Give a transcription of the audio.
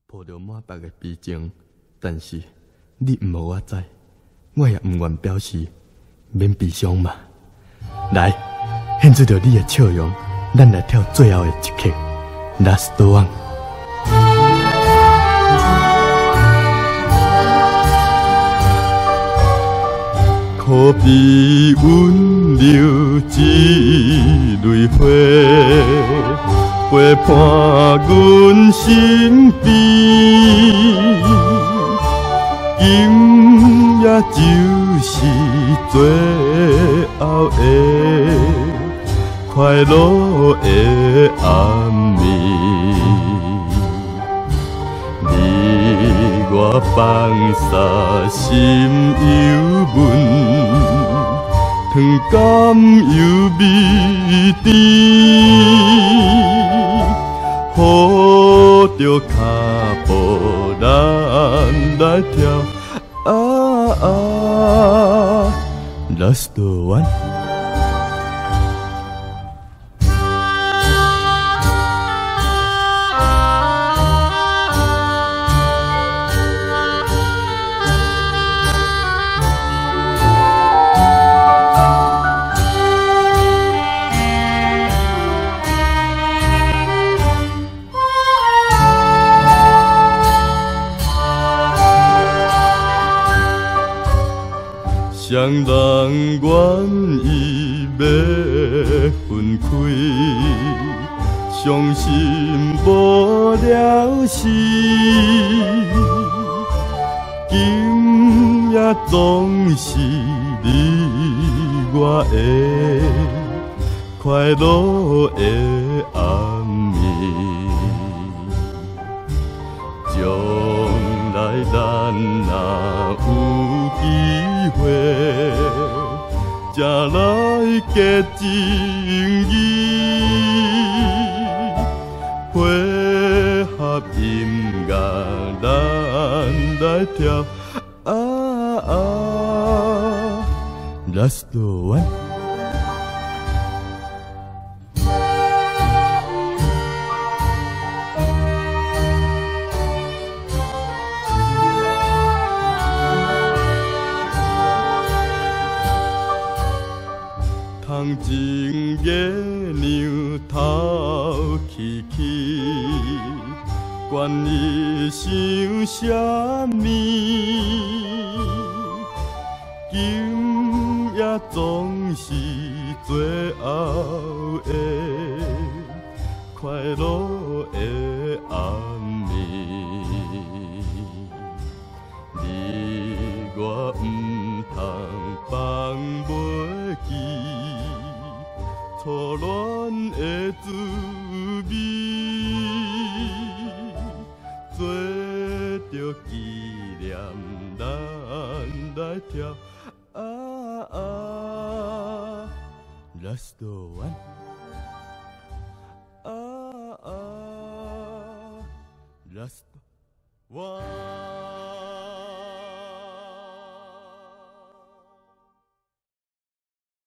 抱着满腹的悲情，但是你毋无我知，我也毋愿表示免悲伤嘛。来，献出着你的笑容，咱来跳最后的一刻 ，Last One。可比温柔一蕊花，陪伴阮身边。今夜就是最后的快乐的暗暝。我放下心忧闷，糖甘油味甜，抱着脚步咱来跳Last One。双人愿意要分开，伤心无了时。今夜总是你我的快乐的暗暝，将来咱若有机会，才来结情义，配合音乐咱来跳Last One。窗前月亮透气气，管你想啥物，今夜总是最后的快乐的暗暝。你我唔通放袂记初恋的滋味，做着纪念，咱来跳Last One。